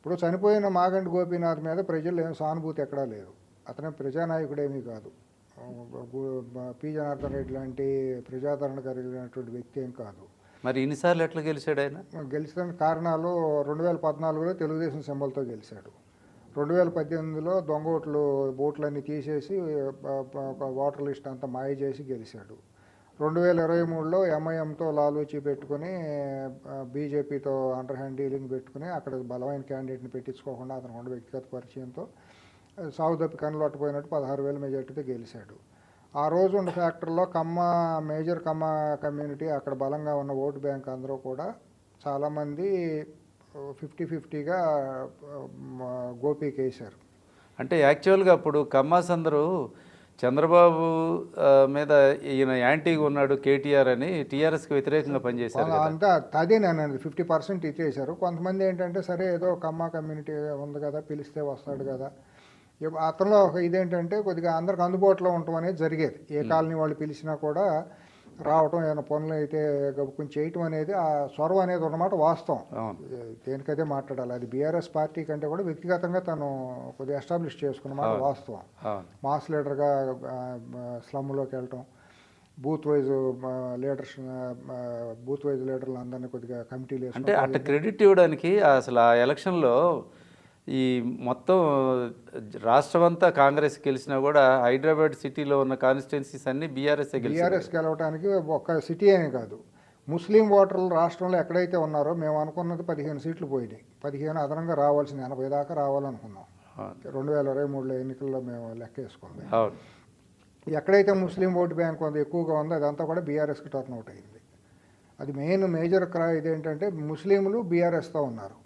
ఇప్పుడు చనిపోయిన మాగంటి గోపీనాథ్ మీద ప్రజలు ఏం సానుభూతి ఎక్కడా లేదు. అతనే ప్రజానాయకుడేమీ కాదు. పి జనార్దన్ రెడ్డి లాంటి ప్రజాదరణ కలిగినటువంటి వ్యక్తి ఏం కాదు. మరి ఇన్నిసార్లు ఎట్లా గెలిచాడు ఆయన? గెలిచిన కారణాలు 2014లో తెలుగుదేశం సింబల్తో గెలిచాడు. 2018లో దొంగ ఓట్లన్నీ తీసేసి ఓటర్ లిస్ట్ అంతా మాయ చేసి గెలిచాడు. 2023లో ఎంఐఎంతో లాలూచి పెట్టుకుని బీజేపీతో అండర్ హ్యాండ్ డీలింగ్ పెట్టుకుని అక్కడ బలమైన క్యాండిడేట్ని పెట్టించుకోకుండా అతను ఉన్న వ్యక్తిగత పరిచయంతో సాగుదప్పి కన్నులొట్టపోయినట్టు 16,000 మెజార్టీతో గెలిచాడు. ఆ రోజు ఉన్న ఫ్యాక్టర్లో మేజర్ కమ్మ కమ్యూనిటీ అక్కడ బలంగా ఉన్న ఓటు బ్యాంక్ అందరూ కూడా చాలామంది 50-50గా గోపీకి వేశారు. అంటే యాక్చువల్గా అప్పుడు కమ్మాస్ అందరూ చంద్రబాబు మీద ఈయన యాంటీగా ఉన్నాడు కేటీఆర్ అని టీఆర్ఎస్కి వ్యతిరేకంగా పనిచేశారు. అంతా అదే నేను 50% ఇచ్చేశారు. కొంతమంది ఏంటంటే సరే ఏదో కమ్మ కమ్యూనిటీ ఉంది కదా, పిలిస్తే వస్తాడు కదా. అతనిలో ఒక ఇదేంటంటే కొద్దిగా అందరికి అందుబాటులో ఉండటం అనేది జరిగేది. ఏ కాలనీ వాళ్ళు పిలిచినా కూడా రావటం, ఏమైనా పనులు అయితే కొంచెం చేయటం అనేది ఆ చొరవ అనేది ఉన్నమాట వాస్తవం. దేనికైతే మాట్లాడాలి. అది బీఆర్ఎస్ పార్టీ కంటే కూడా వ్యక్తిగతంగా తను కొద్దిగా ఎస్టాబ్లిష్ చేసుకున్నమాట వాస్తవం. మాస్ లీడర్గా స్లమ్లోకి వెళ్ళటం, బూత్ వైజ్ లీడర్లు అందరినీ కొద్దిగా కమిటీలు అంటే అట్లా క్రెడిట్ ఇవ్వడానికి అసలు ఆ ఎలక్షన్లో ఈ మొత్తం రాష్ట్రం అంతా కాంగ్రెస్ గెలిచినా కూడా హైదరాబాద్ సిటీలో ఉన్న కాన్స్టిట్యున్సీస్ అన్ని బీఆర్ఎస్ గెలవడానికి ఒక్క సిటీ అనే కాదు, ముస్లిం ఓటర్లు రాష్ట్రంలో ఎక్కడైతే ఉన్నారో మేము అనుకున్నది 15 సీట్లు పోయినాయి. 15 అదనంగా రావాల్సింది 80 దాకా రావాలనుకున్నాం. 2023లో ఎన్నికల్లో మేము లెక్క వేసుకుంది. ఎక్కడైతే ముస్లిం ఓటు బ్యాంక్ ఎక్కువగా ఉందో అదంతా కూడా బీఆర్ఎస్కి టర్న్ అవుట్ అయింది. అది మేజర్ ఇదేంటంటే ముస్లింలు బీఆర్ఎస్తో ఉన్నారు.